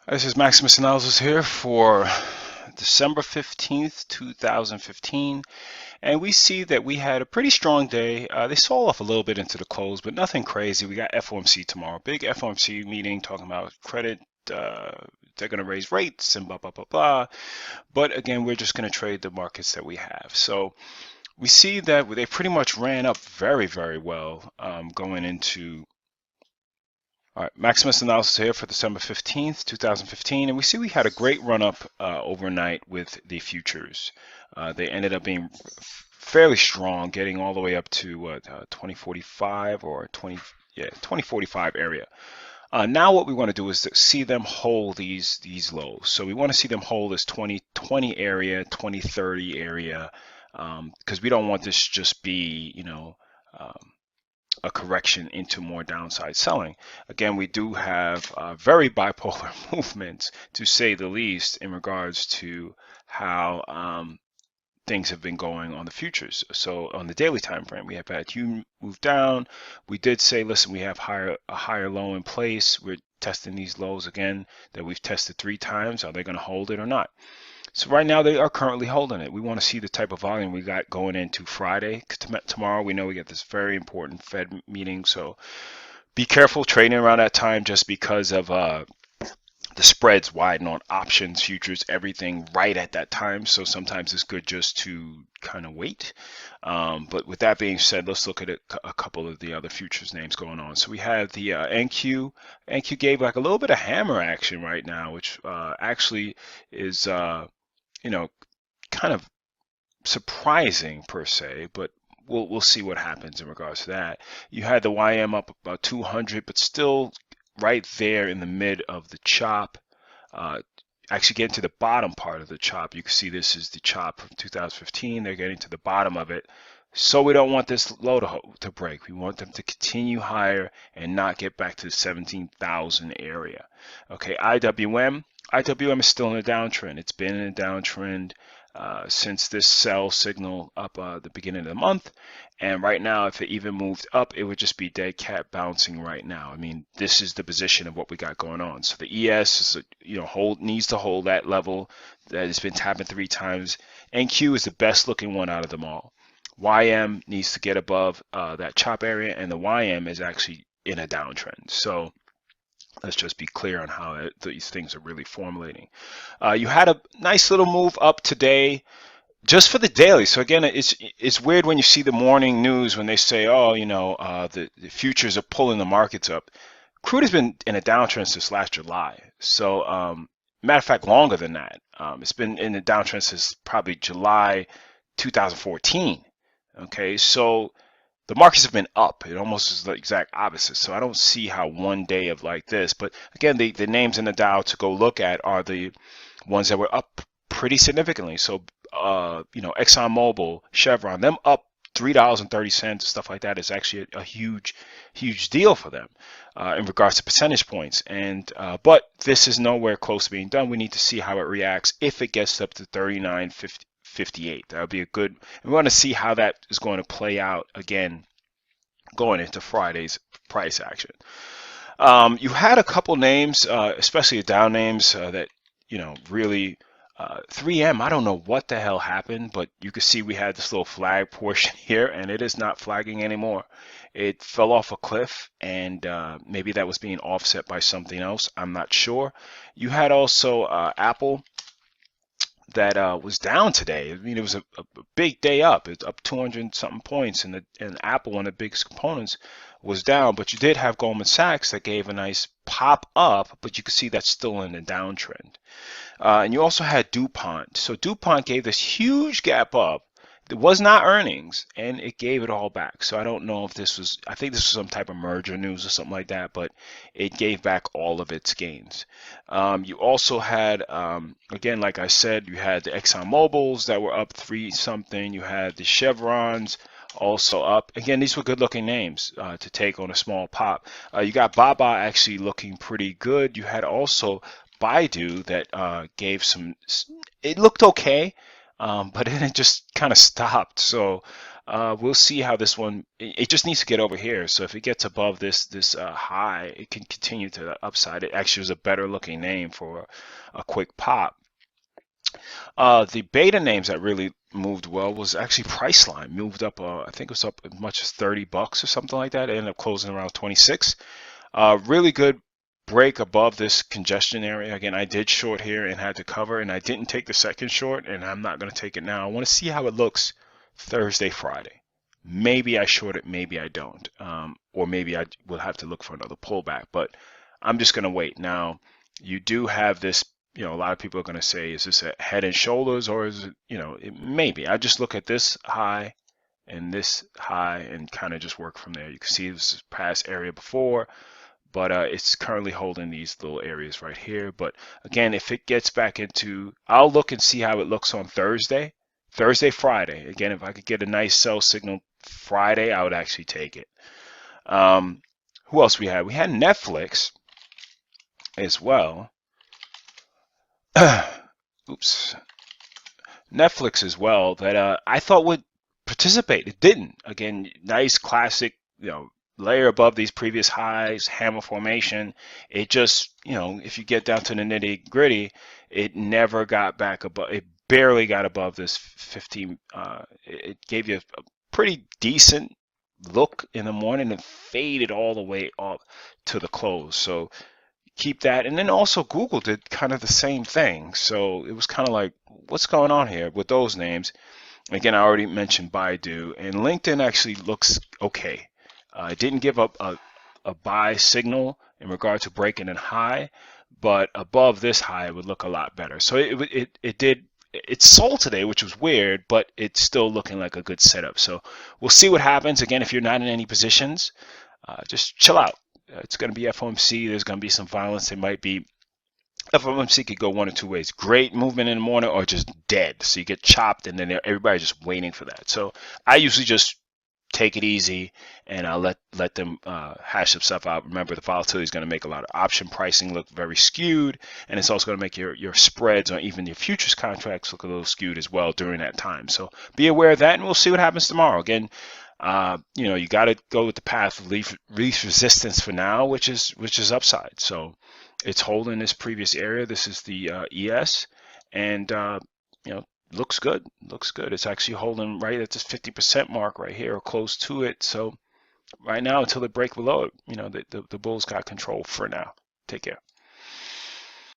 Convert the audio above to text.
This is Maximus Analysis here for December 15th, 2015. And we see that we had a pretty strong day. They sold off a little bit into the close, but nothing crazy. We got FOMC tomorrow. Big FOMC meeting talking about credit. They're going to raise rates and blah, blah, blah, blah. But again, we're just going to trade the markets that we have. So we see that they pretty much ran up very, very well going into. All right, Maximus Analysis here for December 15th, 2015, and we see we had a great run up overnight with the futures. They ended up being fairly strong, getting all the way up to 2045 or 2045 area. Now what we want to do is to see them hold these lows. So we want to see them hold this 2020 area, 2030 area, because we don't want this to just be, a correction into more downside selling. Again, we do have very bipolar movements, to say the least, in regards to how things have been going on the futures. So on the daily time frame, we have had you move down. We did say, listen, we have a higher low in place. We're testing these lows again that we've tested 3 times. Are they going to hold it or not? So right now they are currently holding it. We want to see the type of volume we got going into Friday. Tomorrow we know we get this very important Fed meeting, so be careful trading around that time, just because of the spreads widen on options, futures, everything right at that time. So sometimes it's good just to kind of wait. But with that being said, let's look at a couple of the other futures names going on. So we have the NQ. NQ gave like a little bit of hammer action right now, which actually is kind of surprising per se, but we'll see what happens in regards to that. You had the YM up about 200, but still right there in the mid of the chop. Actually getting to the bottom part of the chop. You can see this is the chop from 2015. They're getting to the bottom of it. So we don't want this low to break. We want them to continue higher and not get back to the 17,000 area. Okay, IWM. IWM is still in a downtrend. It's been in a downtrend since this sell signal up the beginning of the month. And right now, if it even moved up, it would just be dead cat bouncing right now. I mean, this is the position of what we got going on. So the ES is, needs to hold that level that has been tapping 3 times. NQ is the best looking one out of them all. YM needs to get above that chop area, and the YM is actually in a downtrend. So let's just be clear on how these things are really formulating. You had a nice little move up today just for the daily. So again, it's weird when you see the morning news when they say, oh, the futures are pulling the markets up. Crude has been in a downtrend since last July. So matter of fact, longer than that. It's been in a downtrend since probably July 2014. Okay, so the markets have been up. It almost is the exact opposite. So I don't see how one day of like this, but again, the names in the Dow to go look at are the ones that were up pretty significantly. So, ExxonMobil, Chevron, them up $3.30, stuff like that is actually a huge deal for them in regards to percentage points. And but this is nowhere close to being done. We need to see how it reacts if it gets up to 39.58. That would be a good, we want to see how that is going to play out again going into Friday's price action. You had a couple names, especially the down names that, really 3M, I don't know what the hell happened, but you can see we had this little flag portion here, and it is not flagging anymore. It fell off a cliff, and maybe that was being offset by something else. I'm not sure. You had also Apple that was down today. I mean, it was a big day up. It's up 200 something points, and Apple, one of the biggest components, was down. But you did have Goldman Sachs that gave a nice pop up, but you can see that's still in a downtrend. And you also had DuPont. So DuPont gave this huge gap up. It was not earnings, and it gave it all back. So I don't know if this was, I think this was some type of merger news or something like that, but it gave back all of its gains. You also had, again, like I said, you had the ExxonMobils that were up 3 something. You had the Chevrons also up. Again, these were good looking names to take on a small pop. You got Baba actually looking pretty good. You had also Baidu that gave some, it looked okay. But then it just kind of stopped. So We'll see how this one, it just needs to get over here. So if it gets above this high, it can continue to the upside. It actually was a better looking name for a quick pop. The beta names that really moved well was actually Priceline. Moved up, I think it was up as much as $30 or something like that. It ended up closing around 26. Really good break above this congestion area. Again, I did short here and had to cover, and I didn't take the second short, and I'm not going to take it now. I want to see how it looks Thursday, Friday. Maybe I short it, maybe I don't. Or maybe I will have to look for another pullback, but I'm just going to wait. Now, you do have this, a lot of people are going to say, is this a head and shoulders, or is it, maybe. I just look at this high and this high and kind of just work from there. You can see this past area before, but it's currently holding these little areas right here. But again, if it gets back into, I'll look and see how it looks on Thursday, Friday. Again, if I could get a nice sell signal Friday, I would actually take it. Who else we had? We had Netflix as well. Oops. Netflix as well that I thought would participate. It didn't. Again, nice classic, layer above these previous highs, hammer formation. It just, if you get down to the nitty gritty, it never got back above. It barely got above this 15. It gave you a pretty decent look in the morning and faded all the way up to the close. So keep that. And then also Google did kind of the same thing. So it was kind of like, what's going on here with those names? Again, I already mentioned Baidu, and LinkedIn actually looks okay. It didn't give up a buy signal in regard to breaking in high, but above this high it would look a lot better. So it sold today, which was weird, but it's still looking like a good setup. So we'll see what happens. Again, if you're not in any positions, just chill out. It's going to be FOMC. There's going to be some violence. It might be, FOMC could go one or two ways. Great movement in the morning or just dead. So you get chopped and then everybody's just waiting for that. So I usually just take it easy and I'll let them hash some stuff out. Remember, the volatility is going to make a lot of option pricing look very skewed, and it's also going to make your spreads or even your futures contracts look a little skewed as well during that time. So be aware of that, and we'll see what happens tomorrow. Again, you got to go with the path of least resistance for now, which is upside. So it's holding this previous area. This is the ES, and looks good. Looks good. It's actually holding right at this 50% mark right here, or close to it. So right now, until they break below it, the bulls got control for now. Take care.